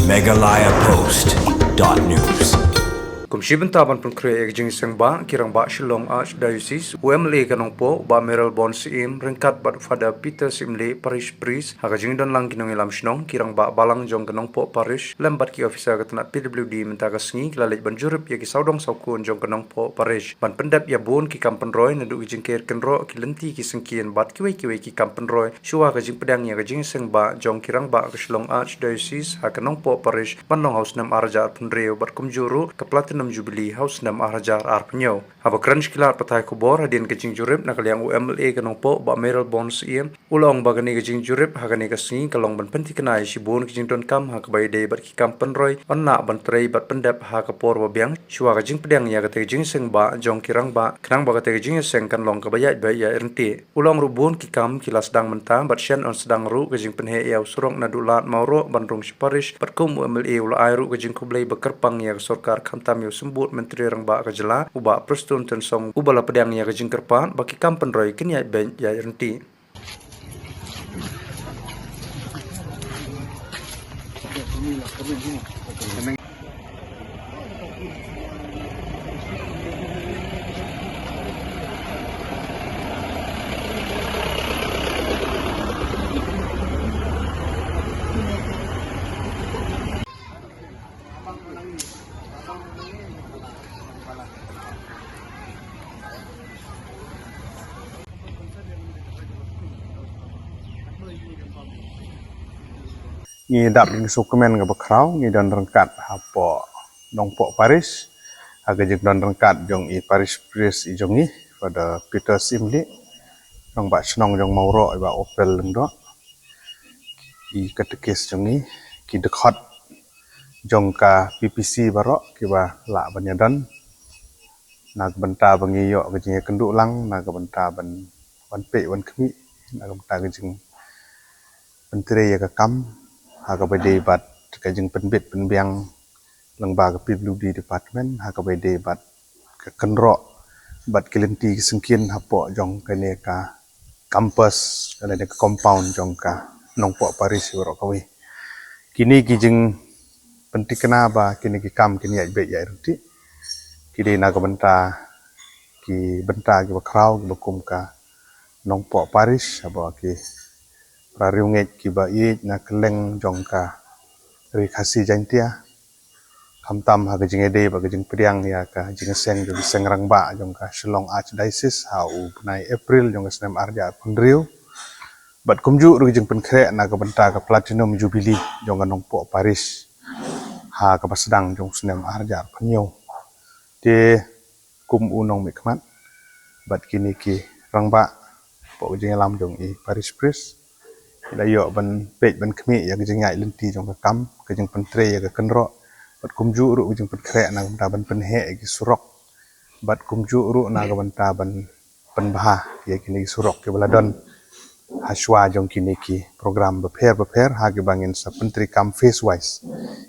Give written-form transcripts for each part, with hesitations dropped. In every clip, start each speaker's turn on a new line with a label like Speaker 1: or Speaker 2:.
Speaker 1: megalayapost.news.
Speaker 2: Kumsiban taban pun kre ekjing sengba kirang ba Shillong Archdiocese UMLA kanong po ba Meral Bon Sim rengkat bat Father Peter Simle Parish Priest hakajing don lang kinong ilam sinong kirang ba balang jong kanong po parish lembat ki officer katanat PWD mentaga sengi kelalit ban jurup ya ki saudong saukun jong kanong po parish ban pendap ya bon ki kampen roy nadu ijing ker kenro ki lenti ki sengkian bat ki wei ki kampen roy shuwa kajing pedang ya kajing sengba jong kirang ba Shillong Archdiocese hakanong po parish banlong house nam arja punreo bat kumjuru ke platinum Jubilee House nam Arajar Arpenyo. Haba crunch kilat patai kubor hadin kecing jurip nak liang UMLA kanong po ba Meral Bonds iem ulong bagani kecing jurip hagani kasingi kalong ban penti kenai sibun kecing don kam ha kabai day bat ki kampen roy onna ban trei bat pendap ha kapor wabiang shua kecing pedang ya kate kecing seng ba jong kirang ba kenang ba kate kecing seng kan long kabaya ba ya ernti ulong rubun ki kam kilas dang mentang bat shen on sedang ru kecing penhe ya surong nadulat mauro ban rung siparish bat kum UMLA ula airu kecing kublai bekerpang ya sorkar kantam sembut menteri rang ba kajela uba prestun tensong ubala pedang ya kajing kerpan baki kampen roy kenya ben ya renti
Speaker 3: ngi dap ing sukemen nga bakraw ngi don rengkat hapo nongpo Paris aga jeng don rengkat jong i Paris Priest i jongi pada Peter Simli nong ba senong jong mauro ba opel lengdo i katekis jongi ki dekhot jong ka PPC baro ki ba la banyadan nag benta bangi yo ga jeng kendu lang nag benta ban pe wan khmi nag benta ga jeng menteri ya ka kam haka bade bat kajing penbit penbiang lembaga PWD department haka bade bat ke kenro bat kelenti sengkin hapo jong kene ka kampus kene ka compound jong ka nongpo Paris woro kawe kini kijing pentikena ba kini ki kam kini ya be ya rti kide naga benta ki bakraw ki bakum ka nongpo Paris abo ki rariunget ki ba i na keleng jong ka rikasi jantia kamtam ha gajing ede ba gajing priang ya ka jing seng jong seng rang ba jong ka Shillong Archdiocese ha u nai April jong ka snem arja punriu bat kumju ru jing penkre na ka benta ka platinum jubilee jong ka nongpo Paris ha ka basdang jong snem arja punyo te kum unong mikmat bat kini ki rang ba po jing lam jong i Paris Priest layo ban pej ban khmi ya kejing ngai lenti jong ka kam kejing pentre ya ka kenro bat kumju ru kejing penkre na ta ban penhe ki surok bat kumju ru na ka banta ban penbah ya kini surok ke baladon haswa jong kini ki program beper ha ki bangin sa pentri kam face wise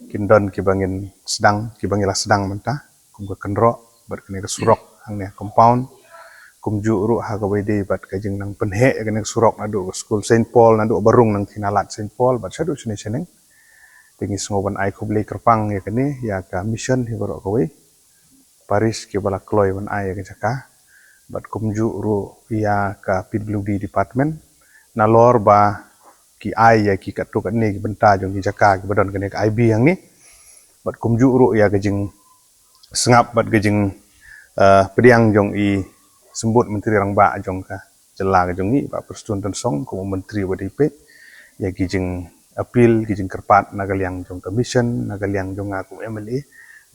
Speaker 3: kindon ki bangin sedang ki bangila sedang menta kum ka kenro bat kini ka surok hang ne compound kumju ru ha ka wede bat kajing nang penhe kene surok nadu school Saint Paul nadu barung nang thinalat Saint Paul bat sadu sini seneng tingis ngoban ai kublai kerpang ya kene ya ka mission hi baro kowe Paris ki bala kloy wan ai ka jaka bat kumju ru ya ka PWD department nalor ba ki ai ya ki katuk ni benta jong ki jaka ki badon kene ka IB yang ni bat kumju ru ya kajing sengap bat kajing pediang jong i sembut menteri rang ba jong ka jela ka jong ni ba perstun tan song ko menteri WDP ya kijing appeal kijing kerpat nagaliang jong commission nagaliang jong aku MLA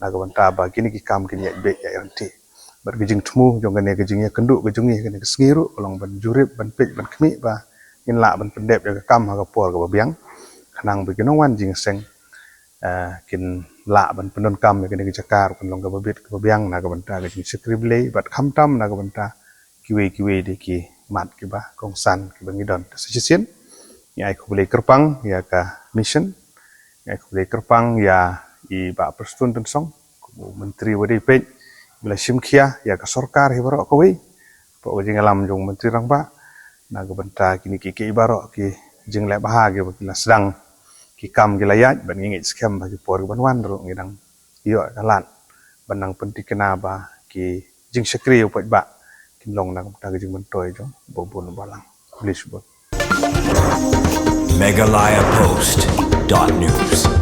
Speaker 3: naga banta ba kini ki kam kini ya be ya rt bar kijing tmu jong kene kijing ya kendu kijing ni kene sengiru kolong ban jurip ban pej ban khmi ba in la ban pendep ya kam ha ka por ka biang kanang bi kino wan jing seng kin la ban pendon kam ya kene ki jakar kolong ka babit ka biang naga banta kijing skrible bat khamtam naga banta kiwe de ki mat ki ba kongsan ki bangidon sesien ya aku boleh kerpang ya ka mission ya aku boleh kerpang ya i ba perstun tensong menteri WDP bila simkhia ya ka sorkar hi baro kowe po jing alam jong menteri rang ba naga benta kini ki ibaro ki jing le bahage bakila sedang ki kam gilayat ban ngi scam ba ki por ban wan ro ngi dang yo dalan ban nang pen tikena ba ki jing sekri upat ba kim long nang ta jing ban toy jo bo bon balang please bo
Speaker 1: MegalayaPost.news.